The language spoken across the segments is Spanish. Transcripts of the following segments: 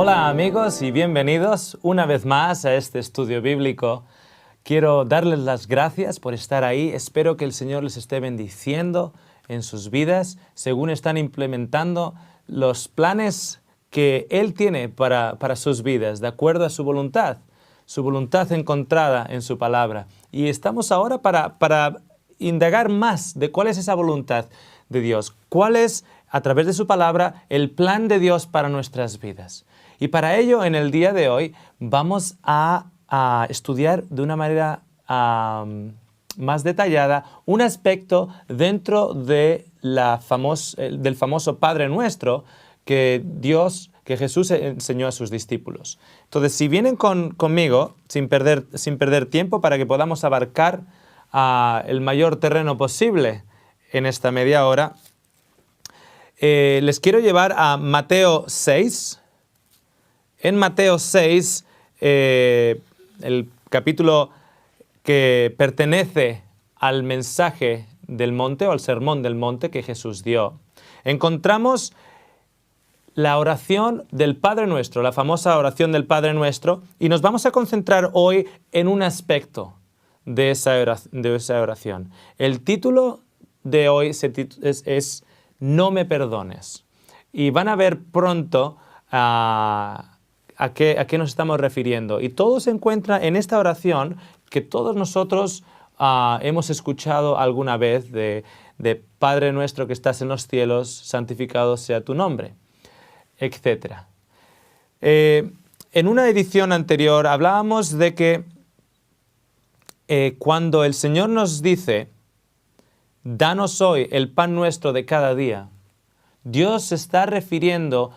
Hola amigos y bienvenidos una vez más a este estudio bíblico. Quiero darles las gracias por estar ahí. Espero que el Señor les esté bendiciendo en sus vidas según están implementando los planes que Él tiene para sus vidas, de acuerdo a su voluntad encontrada en su palabra. Y estamos ahora para indagar más de cuál es esa voluntad de Dios, cuál es, a través de su palabra, el plan de Dios para nuestras vidas. Y para ello, en el día de hoy, vamos a estudiar de una manera más detallada un aspecto dentro de del famoso Padre Nuestro que Jesús enseñó a sus discípulos. Entonces, si vienen conmigo, sin perder tiempo, para que podamos abarcar el mayor terreno posible en esta media hora, les quiero llevar a Mateo 6. En Mateo 6, el capítulo que pertenece al mensaje del monte o al sermón del monte que Jesús dio, encontramos la oración del Padre Nuestro, la famosa oración del Padre Nuestro, y nos vamos a concentrar hoy en un aspecto de esa oración. El título de hoy es No me perdones. Y van a ver pronto ¿a qué nos estamos refiriendo? Y todo se encuentra en esta oración que todos nosotros hemos escuchado alguna vez de Padre nuestro que estás en los cielos, santificado sea tu nombre, etc. En una edición anterior hablábamos de que cuando el Señor nos dice, danos hoy el pan nuestro de cada día, Dios se está refiriendo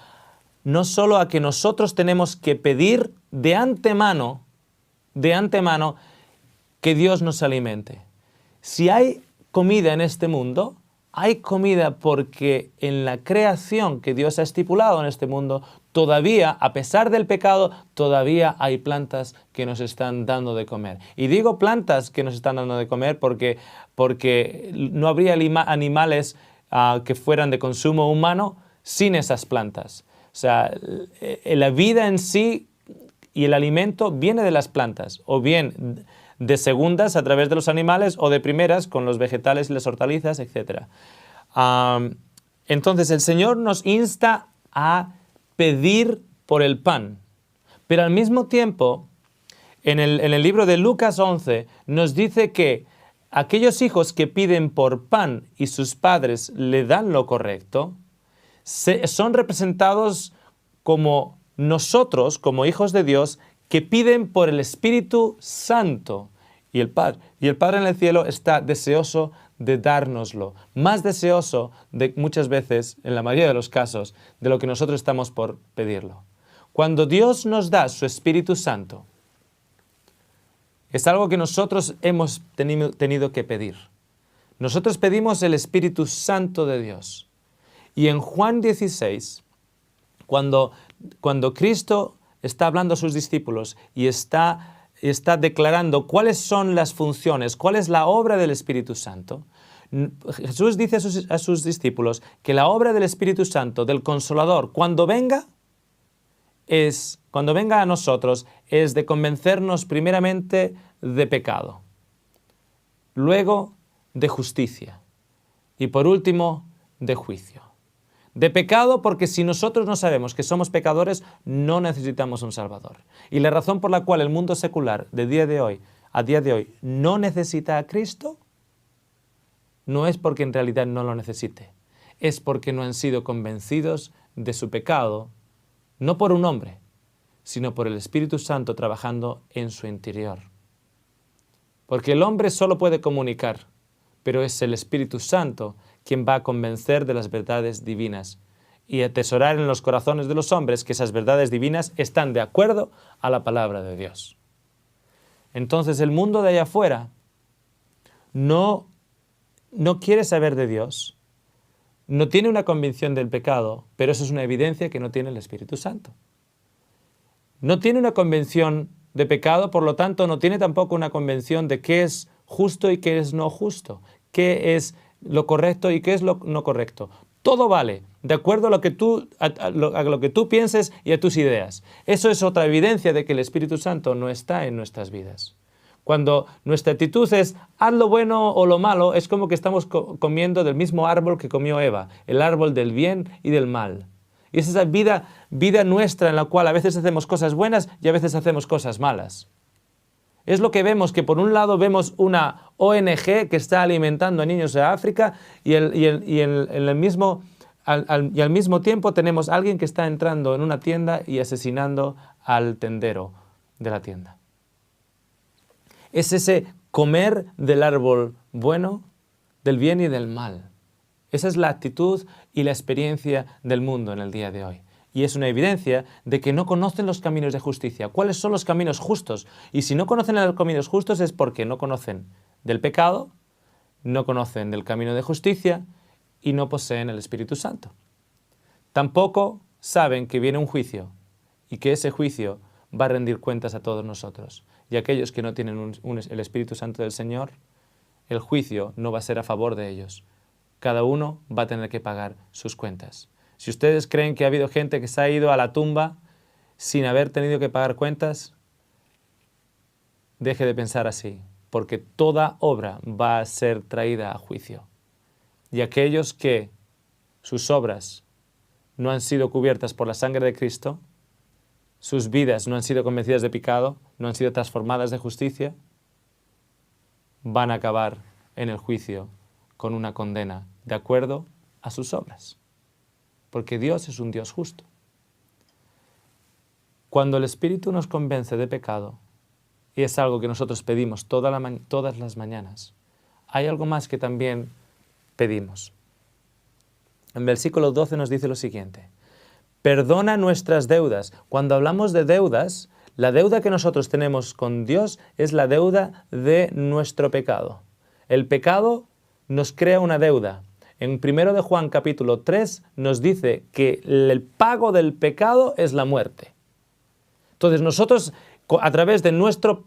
no solo a que nosotros tenemos que pedir de antemano que Dios nos alimente. Si hay comida en este mundo, hay comida porque en la creación que Dios ha estipulado en este mundo, todavía, a pesar del pecado, todavía hay plantas que nos están dando de comer. Y digo plantas que nos están dando de comer porque no habría animales que fueran de consumo humano sin esas plantas. O sea, la vida en sí y el alimento viene de las plantas, o bien de segundas a través de los animales, o de primeras con los vegetales y las hortalizas, etc. Entonces, el Señor nos insta a pedir por el pan. Pero al mismo tiempo, en el libro de Lucas 11, nos dice que aquellos hijos que piden por pan y sus padres le dan lo correcto, son representados como nosotros, como hijos de Dios, que piden por el Espíritu Santo. Y el Padre en el cielo está deseoso de dárnoslo, más deseoso muchas veces, en la mayoría de los casos, de lo que nosotros estamos por pedirlo. Cuando Dios nos da su Espíritu Santo, es algo que nosotros hemos tenido que pedir. Nosotros pedimos el Espíritu Santo de Dios. Y en Juan 16, cuando Cristo está hablando a sus discípulos y está declarando cuáles son las funciones, cuál es la obra del Espíritu Santo, Jesús dice a sus discípulos que la obra del Espíritu Santo, del Consolador, cuando venga a nosotros, es de convencernos primeramente de pecado, luego de justicia y por último de juicio. De pecado, porque si nosotros no sabemos que somos pecadores, no necesitamos un Salvador. Y la razón por la cual el mundo secular a día de hoy no necesita a Cristo, no es porque en realidad no lo necesite, es porque no han sido convencidos de su pecado, no por un hombre, sino por el Espíritu Santo trabajando en su interior. Porque el hombre solo puede comunicar, pero es el Espíritu Santo quien va a convencer de las verdades divinas y atesorar en los corazones de los hombres que esas verdades divinas están de acuerdo a la palabra de Dios. Entonces el mundo de allá afuera no quiere saber de Dios, no tiene una convicción del pecado, pero eso es una evidencia que no tiene el Espíritu Santo. No tiene una convicción de pecado, por lo tanto no tiene tampoco una convicción de qué es justo y qué es no justo, qué es lo correcto y qué es lo no correcto. Todo vale, de acuerdo a lo que tú pienses y a tus ideas. Eso es otra evidencia de que el Espíritu Santo no está en nuestras vidas. Cuando nuestra actitud es haz lo bueno o lo malo, es como que estamos comiendo del mismo árbol que comió Eva, el árbol del bien y del mal. Y es esa vida nuestra en la cual a veces hacemos cosas buenas y a veces hacemos cosas malas. Es lo que vemos, que por un lado vemos una ONG que está alimentando a niños de África y al mismo tiempo tenemos a alguien que está entrando en una tienda y asesinando al tendero de la tienda. Es ese comer del árbol bueno, del bien y del mal. Esa es la actitud y la experiencia del mundo en el día de hoy. Y es una evidencia de que no conocen los caminos de justicia. ¿Cuáles son los caminos justos? Y si no conocen los caminos justos es porque no conocen del pecado, no conocen del camino de justicia y no poseen el Espíritu Santo. Tampoco saben que viene un juicio y que ese juicio va a rendir cuentas a todos nosotros. Y aquellos que no tienen el Espíritu Santo del Señor, el juicio no va a ser a favor de ellos. Cada uno va a tener que pagar sus cuentas. Si ustedes creen que ha habido gente que se ha ido a la tumba sin haber tenido que pagar cuentas, deje de pensar así, porque toda obra va a ser traída a juicio. Y aquellos que sus obras no han sido cubiertas por la sangre de Cristo, sus vidas no han sido convencidas de pecado, no han sido transformadas de justicia, van a acabar en el juicio con una condena de acuerdo a sus obras. Porque Dios es un Dios justo. Cuando el Espíritu nos convence de pecado, y es algo que nosotros pedimos todas las mañanas, hay algo más que también pedimos. En versículo 12 nos dice lo siguiente: perdona nuestras deudas. Cuando hablamos de deudas, la deuda que nosotros tenemos con Dios es la deuda de nuestro pecado. El pecado nos crea una deuda. En 1 de Juan capítulo 3 nos dice que el pago del pecado es la muerte. Entonces nosotros, a través de nuestro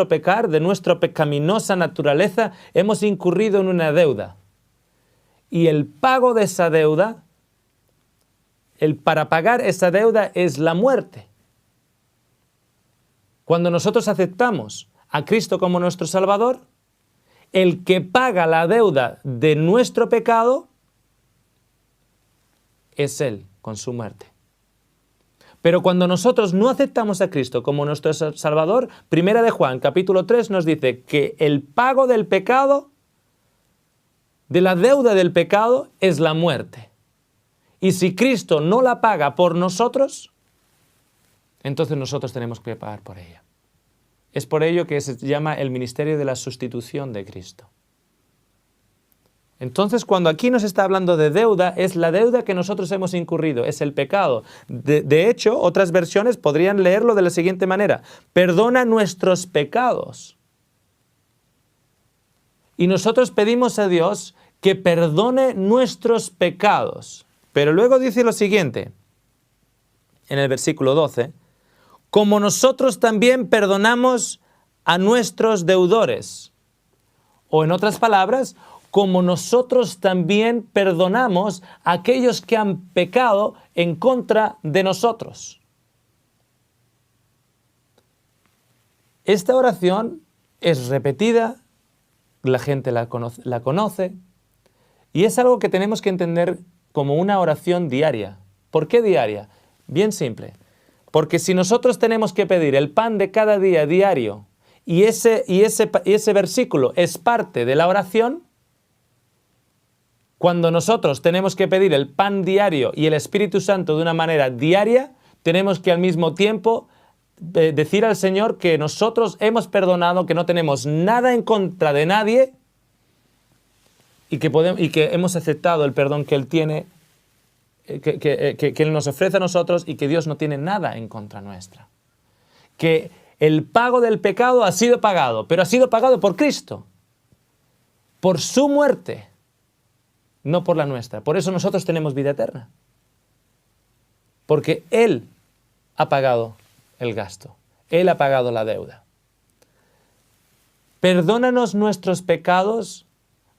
pecar, de nuestra pecaminosa naturaleza, hemos incurrido en una deuda. Y el pago de esa deuda, para pagar esa deuda es la muerte. Cuando nosotros aceptamos a Cristo como nuestro Salvador, el que paga la deuda de nuestro pecado es Él con su muerte. Pero cuando nosotros no aceptamos a Cristo como nuestro Salvador, 1 de Juan capítulo 3 nos dice que el pago del pecado, de la deuda del pecado, es la muerte. Y si Cristo no la paga por nosotros, entonces nosotros tenemos que pagar por ella. Es por ello que se llama el ministerio de la sustitución de Cristo. Entonces, cuando aquí nos está hablando de deuda, es la deuda que nosotros hemos incurrido, es el pecado. De hecho, otras versiones podrían leerlo de la siguiente manera: perdona nuestros pecados. Y nosotros pedimos a Dios que perdone nuestros pecados. Pero luego dice lo siguiente, en el versículo 12, como nosotros también perdonamos a nuestros deudores. O en otras palabras, como nosotros también perdonamos a aquellos que han pecado en contra de nosotros. Esta oración es repetida, la gente la conoce, y es algo que tenemos que entender como una oración diaria. ¿Por qué diaria? Bien simple. Porque si nosotros tenemos que pedir el pan de cada día diario y ese versículo es parte de la oración, cuando nosotros tenemos que pedir el pan diario y el Espíritu Santo de una manera diaria, tenemos que al mismo tiempo decir al Señor que nosotros hemos perdonado, que no tenemos nada en contra de nadie y que hemos aceptado el perdón que Él tiene, que Él nos ofrece a nosotros, y que Dios no tiene nada en contra nuestra. Que el pago del pecado ha sido pagado, pero ha sido pagado por Cristo, por su muerte, no por la nuestra. Por eso nosotros tenemos vida eterna, porque Él ha pagado el gasto, Él ha pagado la deuda. Perdónanos nuestros pecados,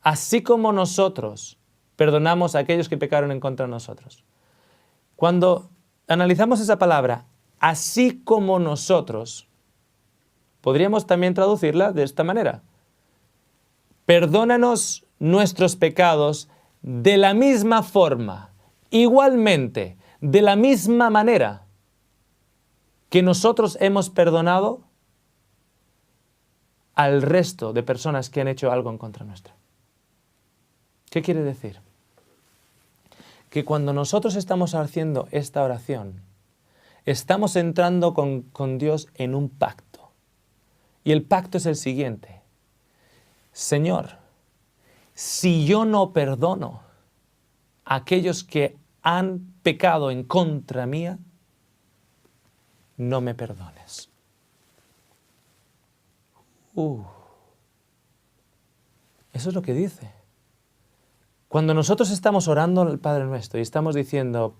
así como nosotros perdonamos a aquellos que pecaron en contra de nosotros. Cuando analizamos esa palabra, así como nosotros, podríamos también traducirla de esta manera. Perdónanos nuestros pecados de la misma forma, igualmente, de la misma manera que nosotros hemos perdonado al resto de personas que han hecho algo en contra nuestra. ¿Qué quiere decir? Que cuando nosotros estamos haciendo esta oración, estamos entrando con Dios en un pacto. Y el pacto es el siguiente. Señor, si yo no perdono a aquellos que han pecado en contra mía, no me perdones. Eso es lo que dice. Cuando nosotros estamos orando al Padre Nuestro y estamos diciendo,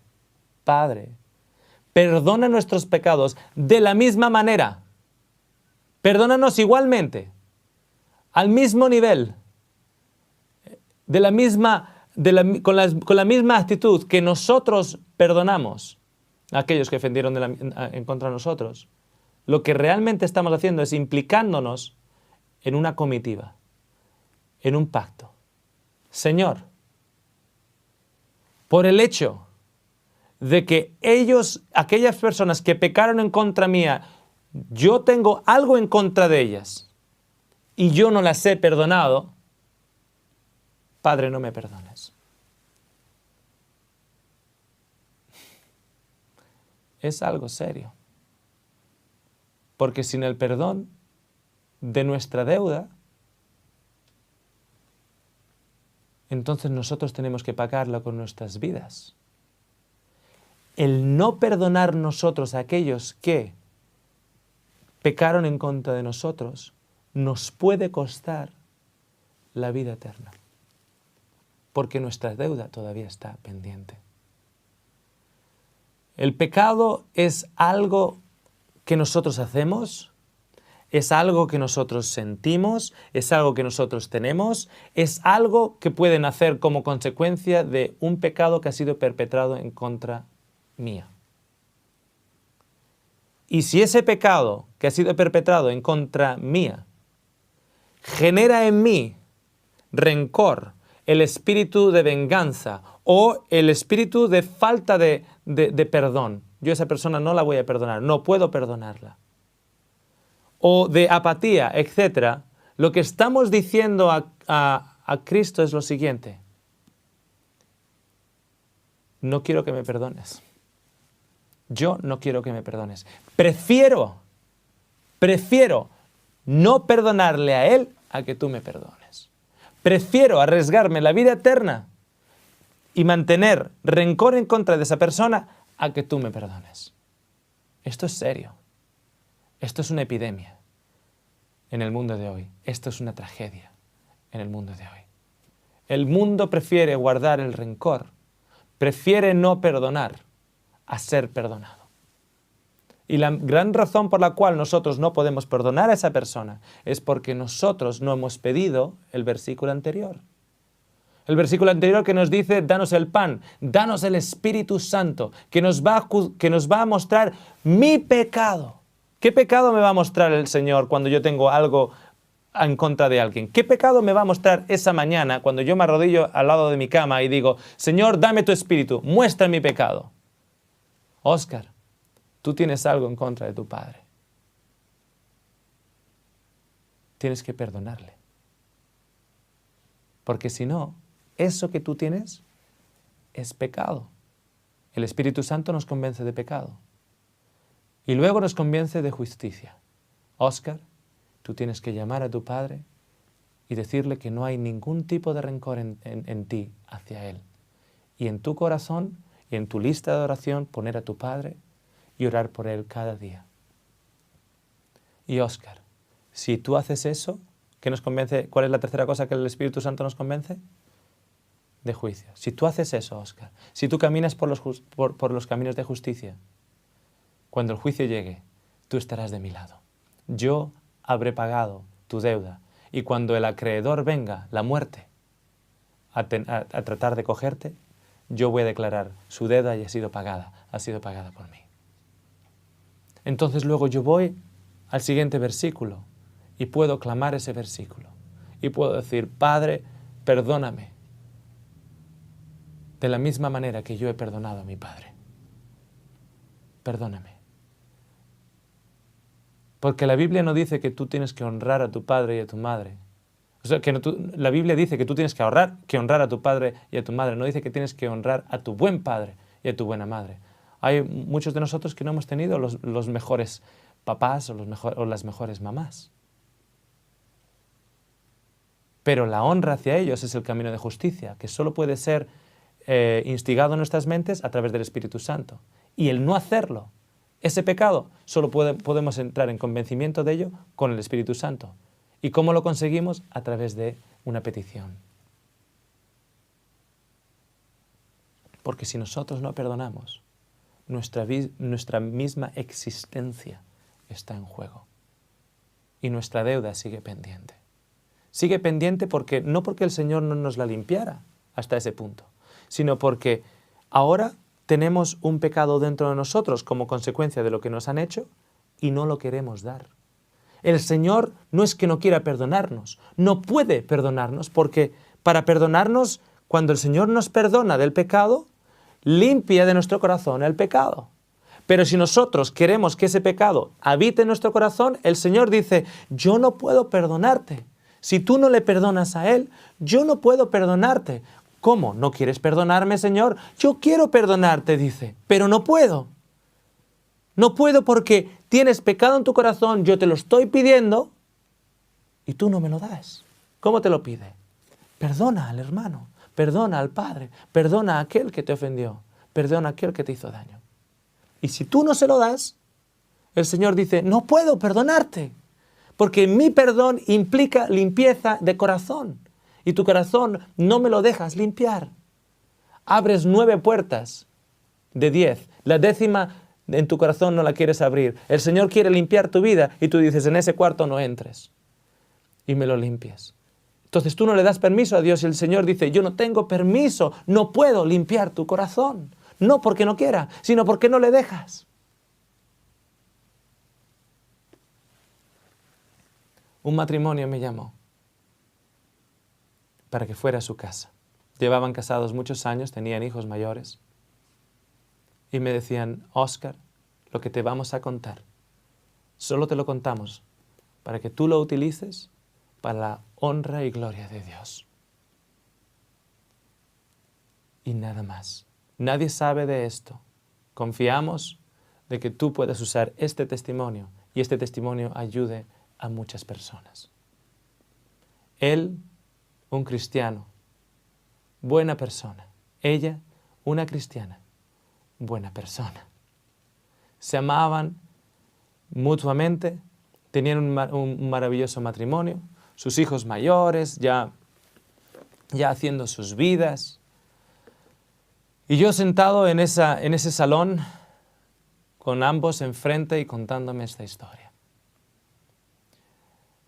Padre, perdona nuestros pecados de la misma manera. Perdónanos igualmente, al mismo nivel, con la misma actitud que nosotros perdonamos a aquellos que ofendieron en contra de nosotros. Lo que realmente estamos haciendo es implicándonos en una comitiva, en un pacto. Señor, por el hecho de que aquellas personas que pecaron en contra mía, yo tengo algo en contra de ellas y yo no las he perdonado, Padre, no me perdones. Es algo serio. Porque sin el perdón de nuestra deuda, entonces nosotros tenemos que pagarla con nuestras vidas. El no perdonar nosotros a aquellos que pecaron en contra de nosotros, nos puede costar la vida eterna. Porque nuestra deuda todavía está pendiente. El pecado es algo que nosotros hacemos, es algo que nosotros sentimos, es algo que nosotros tenemos, es algo que puede nacer como consecuencia de un pecado que ha sido perpetrado en contra mía. Y si ese pecado que ha sido perpetrado en contra mía genera en mí rencor, el espíritu de venganza o el espíritu de falta de perdón, yo a esa persona no la voy a perdonar, no puedo perdonarla, o de apatía, etc., lo que estamos diciendo a Cristo es lo siguiente: no quiero que me perdones. Yo no quiero que me perdones. Prefiero no perdonarle a Él a que tú me perdones. Prefiero arriesgarme la vida eterna y mantener rencor en contra de esa persona a que tú me perdones. Esto es serio. Esto es una epidemia en el mundo de hoy. Esto es una tragedia en el mundo de hoy. El mundo prefiere guardar el rencor, prefiere no perdonar a ser perdonado. Y la gran razón por la cual nosotros no podemos perdonar a esa persona es porque nosotros no hemos pedido el versículo anterior. El versículo anterior que nos dice, danos el pan, danos el Espíritu Santo, que nos va a mostrar mi pecado. ¿Qué pecado me va a mostrar el Señor cuando yo tengo algo en contra de alguien? ¿Qué pecado me va a mostrar esa mañana cuando yo me arrodillo al lado de mi cama y digo, Señor, dame tu Espíritu, muestra mi pecado? Óscar, tú tienes algo en contra de tu padre. Tienes que perdonarle. Porque si no, eso que tú tienes es pecado. El Espíritu Santo nos convence de pecado. Y luego nos convence de justicia. Óscar, tú tienes que llamar a tu padre y decirle que no hay ningún tipo de rencor en ti hacia él. Y en tu corazón y en tu lista de oración poner a tu padre y orar por él cada día. Y Óscar, si tú haces eso, ¿qué nos convence? ¿Cuál es la tercera cosa que el Espíritu Santo nos convence? De juicio. Si tú haces eso, Óscar, si tú caminas por los caminos de justicia, cuando el juicio llegue, tú estarás de mi lado. Yo habré pagado tu deuda. Y cuando el acreedor venga, la muerte, a tratar de cogerte, yo voy a declarar, su deuda ya ha sido pagada por mí. Entonces luego yo voy al siguiente versículo y puedo clamar ese versículo. Y puedo decir, Padre, perdóname, de la misma manera que yo he perdonado a mi padre. Perdóname. Porque la Biblia no dice que tú tienes que honrar a tu padre y a tu madre. O sea, la Biblia dice que tú tienes que honrar a tu padre y a tu madre. No dice que tienes que honrar a tu buen padre y a tu buena madre. Hay muchos de nosotros que no hemos tenido los mejores papás o las mejores mamás. Pero la honra hacia ellos es el camino de justicia, que solo puede ser instigado en nuestras mentes a través del Espíritu Santo. Y el no hacerlo, ese pecado, solo podemos entrar en convencimiento de ello con el Espíritu Santo. ¿Y cómo lo conseguimos? A través de una petición. Porque si nosotros no perdonamos, nuestra misma existencia está en juego. Y nuestra deuda sigue pendiente. Sigue pendiente no porque el Señor no nos la limpiara hasta ese punto, sino porque ahora tenemos un pecado dentro de nosotros como consecuencia de lo que nos han hecho y no lo queremos dar. El Señor no es que no quiera perdonarnos, no puede perdonarnos, porque para perdonarnos, cuando el Señor nos perdona del pecado, limpia de nuestro corazón el pecado. Pero si nosotros queremos que ese pecado habite en nuestro corazón, el Señor dice, yo no puedo perdonarte. Si tú no le perdonas a Él, yo no puedo perdonarte. ¿Cómo? ¿No quieres perdonarme, Señor? Yo quiero perdonarte, dice, pero no puedo. No puedo porque tienes pecado en tu corazón, yo te lo estoy pidiendo y tú no me lo das. ¿Cómo te lo pide? Perdona al hermano, perdona al padre, perdona a aquel que te ofendió, perdona a aquel que te hizo daño. Y si tú no se lo das, el Señor dice, no puedo perdonarte, porque mi perdón implica limpieza de corazón y tu corazón no me lo dejas limpiar. Abres 9 puertas de 10, la 10ª en tu corazón no la quieres abrir. El Señor quiere limpiar tu vida y tú dices, en ese cuarto no entres y me lo limpias. Entonces tú no le das permiso a Dios y el Señor dice, yo no tengo permiso, no puedo limpiar tu corazón. No porque no quiera, sino porque no le dejas. Un matrimonio me llamó para que fuera a su casa. Llevaban casados muchos años, tenían hijos mayores. Y me decían, Óscar, lo que te vamos a contar, solo te lo contamos para que tú lo utilices para la honra y gloria de Dios. Y nada más. Nadie sabe de esto. Confiamos de que tú puedas usar este testimonio y este testimonio ayude a muchas personas. Él, un cristiano, buena persona. Ella, una cristiana, buena persona. Se amaban mutuamente, tenían un maravilloso matrimonio, sus hijos mayores ya haciendo sus vidas. Y yo sentado en ese salón con ambos enfrente y contándome esta historia.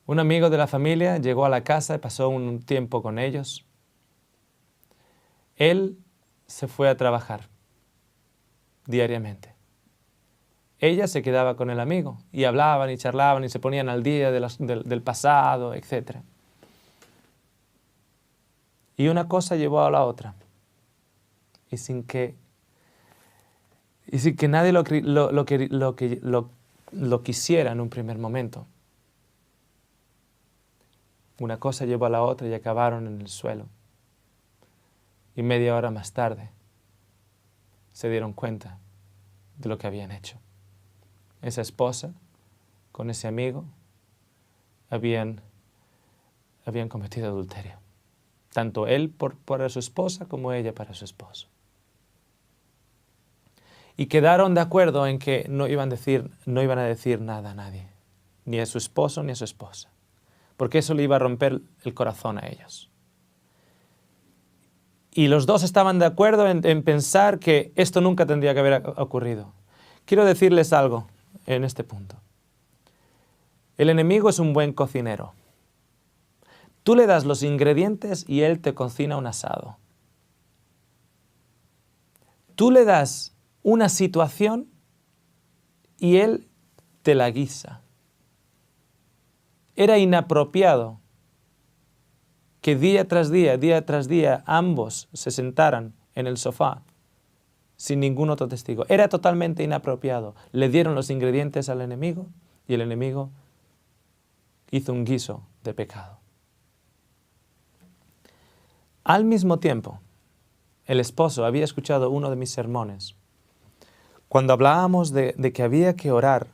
Un amigo de la familia llegó a la casa y pasó un tiempo con ellos. Él se fue a trabajar diariamente. Ella se quedaba con el amigo y hablaban y charlaban y se ponían al día del pasado, etc. Y una cosa llevó a la otra. Y sin que nadie lo quisiera en un primer momento. Una cosa llevó a la otra y acabaron en el suelo. Y media hora más tarde se dieron cuenta de lo que habían hecho. Esa esposa con ese amigo habían cometido adulterio. Tanto él para su esposa como ella para su esposo. Y quedaron de acuerdo en que no iban a decir nada a nadie, ni a su esposo ni a su esposa, porque eso le iba a romper el corazón a ellos. Y los dos estaban de acuerdo en pensar que esto nunca tendría que haber ocurrido. Quiero decirles algo en este punto. El enemigo es un buen cocinero. Tú le das los ingredientes y él te cocina un asado. Tú le das una situación y él te la guisa. Era inapropiado que día tras día, ambos se sentaran en el sofá sin ningún otro testigo. Era totalmente inapropiado. Le dieron los ingredientes al enemigo y el enemigo hizo un guiso de pecado. Al mismo tiempo, el esposo había escuchado uno de mis sermones cuando hablábamos de que había que orar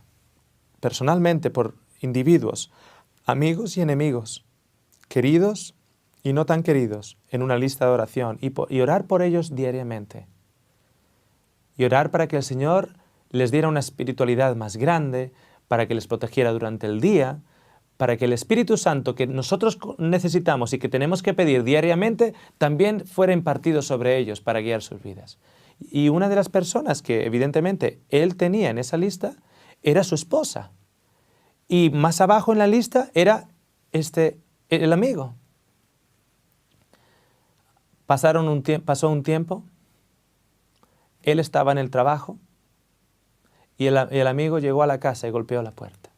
personalmente por individuos, amigos y enemigos, queridos y no tan queridos, en una lista de oración y orar por ellos diariamente. Y orar para que el Señor les diera una espiritualidad más grande, para que les protegiera durante el día, para que el Espíritu Santo que nosotros necesitamos y que tenemos que pedir diariamente, también fuera impartido sobre ellos para guiar sus vidas. Y una de las personas que evidentemente él tenía en esa lista era su esposa. Y más abajo en la lista era el amigo. Pasó un tiempo, él estaba en el trabajo y el amigo llegó a la casa y golpeó la puerta.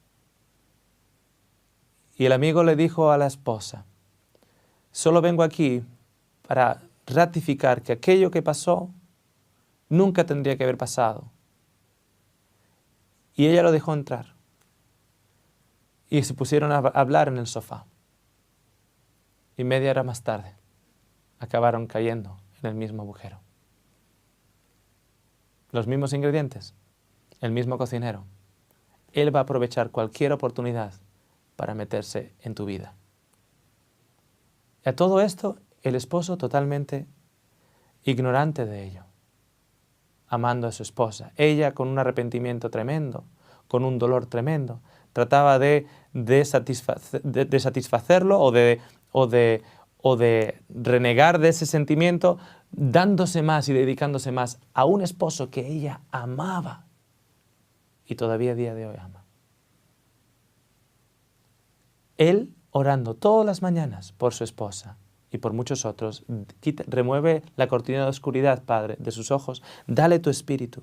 Y el amigo le dijo a la esposa, solo vengo aquí para ratificar que aquello que pasó nunca tendría que haber pasado. Y ella lo dejó entrar. Y se pusieron a hablar en el sofá. Y media hora más tarde, acabaron cayendo en el mismo agujero. Los mismos ingredientes, el mismo cocinero. Él va a aprovechar cualquier oportunidad para meterse en tu vida. Y a todo esto, el esposo totalmente ignorante de ello, amando a su esposa. Ella con un arrepentimiento tremendo, con un dolor tremendo, trataba de satisfacerlo o de renegar de ese sentimiento, dándose más y dedicándose más a un esposo que ella amaba y todavía a día de hoy ama. Él orando todas las mañanas por su esposa y por muchos otros, remueve la cortina de oscuridad, Padre, de sus ojos, dale tu espíritu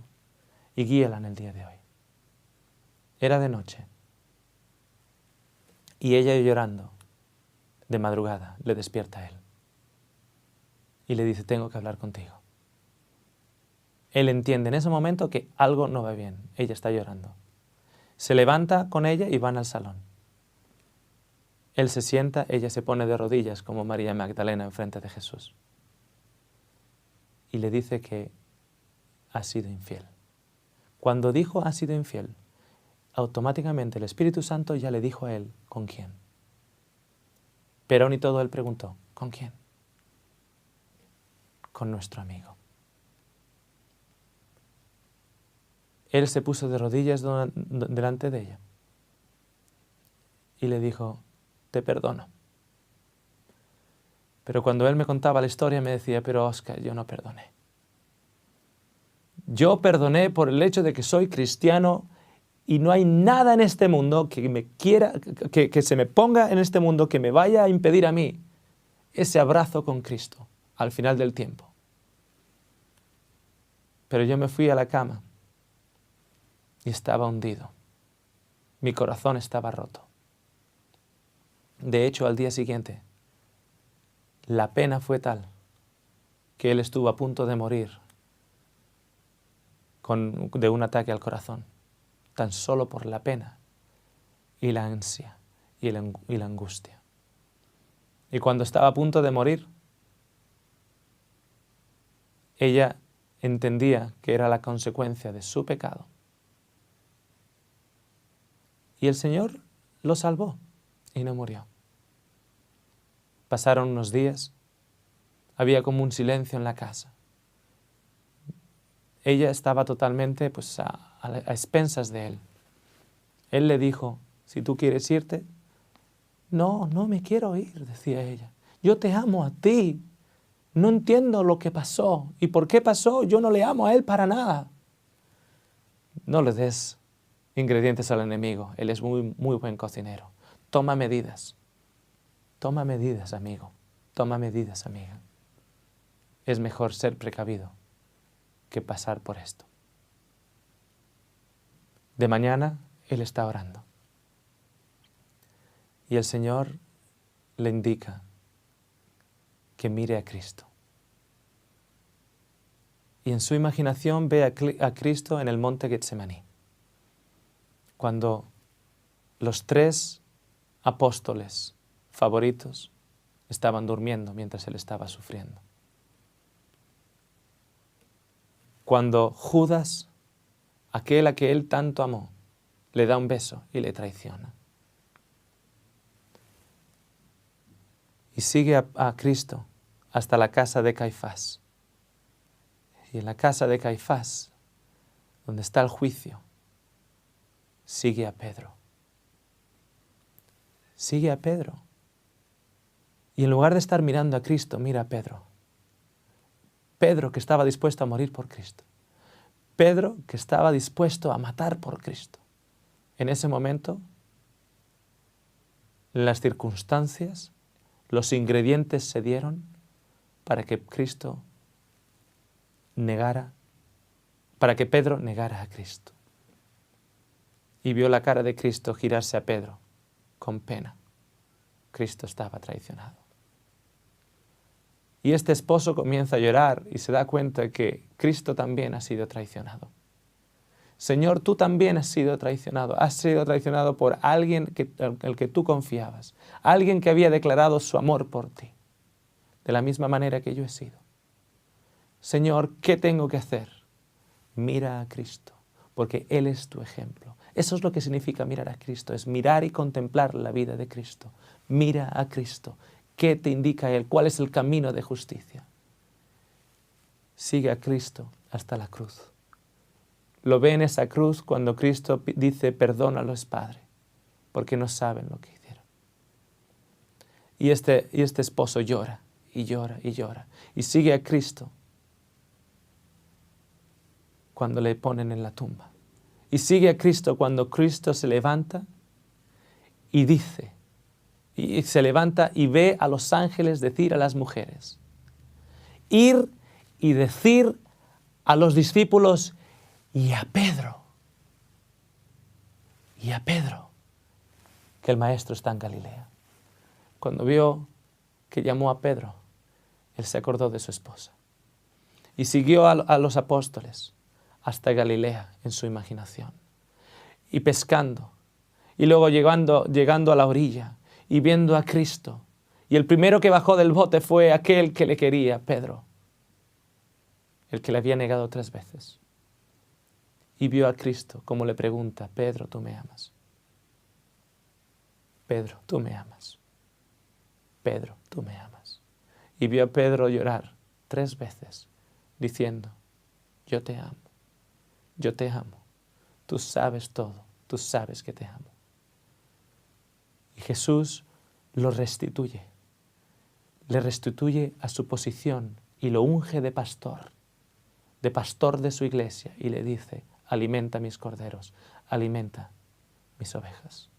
y guíala en el día de hoy. Era de noche y ella llorando de madrugada le despierta a él y le dice, tengo que hablar contigo. Él entiende en ese momento que algo no va bien, ella está llorando. Se levanta con ella y van al salón. Él se sienta, ella se pone de rodillas como María Magdalena enfrente de Jesús. Y le dice que ha sido infiel. Cuando dijo ha sido infiel, automáticamente el Espíritu Santo ya le dijo a él con quién. Pero aún y todo él preguntó, ¿con quién? Con nuestro amigo. Él se puso de rodillas delante de ella y le dijo, te perdono. Pero cuando él me contaba la historia me decía, pero Óscar, yo no perdoné. Yo perdoné por el hecho de que soy cristiano y no hay nada en este mundo que me quiera, que se me ponga en este mundo que me vaya a impedir a mí ese abrazo con Cristo al final del tiempo. Pero yo me fui a la cama y estaba hundido. Mi corazón estaba roto. De hecho, al día siguiente, la pena fue tal que él estuvo a punto de morir de un ataque al corazón, tan solo por la pena y la ansia y la angustia. Y cuando estaba a punto de morir, ella entendía que era la consecuencia de su pecado. Y el Señor lo salvó y no murió. Pasaron unos días, había como un silencio en la casa. Ella estaba totalmente a expensas de él. Él le dijo, si tú quieres irte, no me quiero ir, decía ella. Yo te amo a ti. No entiendo lo que pasó. ¿Y por qué pasó? Yo no le amo a él para nada. No le des ingredientes al enemigo. Él es muy buen cocinero. Toma medidas. Toma medidas, amigo. Toma medidas, amiga. Es mejor ser precavido que pasar por esto. De mañana Él está orando. Y el Señor le indica que mire a Cristo. Y en su imaginación ve a Cristo en el monte Getsemaní, cuando los 3 apóstoles favoritos estaban durmiendo mientras Él estaba sufriendo. Cuando Judas, aquel a que Él tanto amó, le da un beso y le traiciona. Y sigue a Cristo hasta la casa de Caifás. Y en la casa de Caifás, donde está el juicio, sigue a Pedro. Sigue a Pedro. Y en lugar de estar mirando a Cristo, mira a Pedro. Pedro que estaba dispuesto a morir por Cristo. Pedro que estaba dispuesto a matar por Cristo. En ese momento, las circunstancias, los ingredientes se dieron para que Pedro negara a Cristo. Y vio la cara de Cristo girarse a Pedro con pena. Cristo estaba traicionado. Y este esposo comienza a llorar y se da cuenta que Cristo también ha sido traicionado. Señor, tú también has sido traicionado. Has sido traicionado por alguien en el que tú confiabas. Alguien que había declarado su amor por ti. De la misma manera que yo he sido. Señor, ¿qué tengo que hacer? Mira a Cristo, porque Él es tu ejemplo. Eso es lo que significa mirar a Cristo, es mirar y contemplar la vida de Cristo. Mira a Cristo. ¿Qué te indica Él? ¿Cuál es el camino de justicia? Sigue a Cristo hasta la cruz. Lo ve en esa cruz cuando Cristo dice, perdónalos, Padre, porque no saben lo que hicieron. Y este esposo llora y llora y llora. Y sigue a Cristo cuando le ponen en la tumba. Y sigue a Cristo cuando Cristo se levanta y dice, y se levanta y ve a los ángeles decir a las mujeres, ir y decir a los discípulos y a Pedro, que el Maestro está en Galilea. Cuando vio que llamó a Pedro, Él se acordó de su esposa y siguió a los apóstoles hasta Galilea en su imaginación y pescando y luego llegando a la orilla y viendo a Cristo. Y el primero que bajó del bote fue aquel que le quería, Pedro, el que le había negado 3 veces. Y vio a Cristo como le pregunta, Pedro, ¿tú me amas? Pedro, ¿tú me amas? Pedro, ¿tú me amas? Y vio a Pedro llorar 3 veces, diciendo, yo te amo, yo te amo, tú sabes todo, tú sabes que te amo. Y Jesús lo restituye, le restituye a su posición y lo unge de pastor de su iglesia y le dice, alimenta mis corderos, alimenta mis ovejas.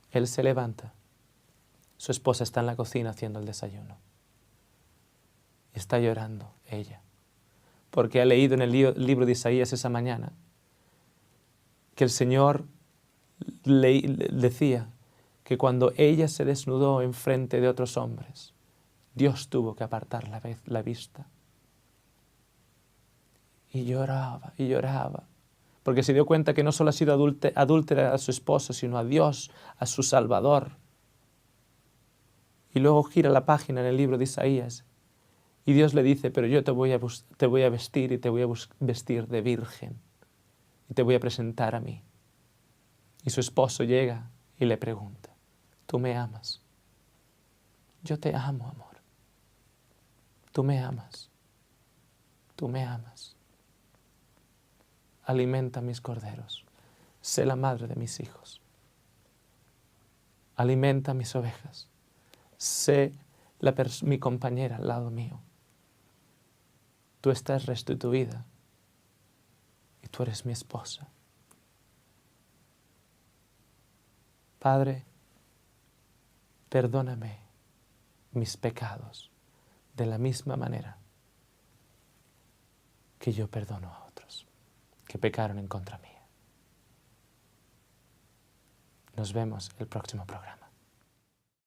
Él se levanta, su esposa está en la cocina haciendo el desayuno y está llorando ella, porque ha leído en el libro de Isaías esa mañana que el Señor le decía que cuando ella se desnudó en frente de otros hombres, Dios tuvo que apartar la vista. Y lloraba, porque se dio cuenta que no solo ha sido adúltera a su esposo, sino a Dios, a su Salvador. Y luego gira la página en el libro de Isaías y Dios le dice, pero yo te voy a vestir y te voy a vestir de virgen y te voy a presentar a mí. Y su esposo llega y le pregunta, ¿tú me amas? Yo te amo, amor. Tú me amas. Tú me amas. Alimenta mis corderos. Sé la madre de mis hijos. Alimenta mis ovejas. Sé mi compañera al lado mío. Tú estás restituida y tú eres mi esposa. Padre, perdóname mis pecados de la misma manera que yo perdono a otros que pecaron en contra mía. Nos vemos el próximo programa.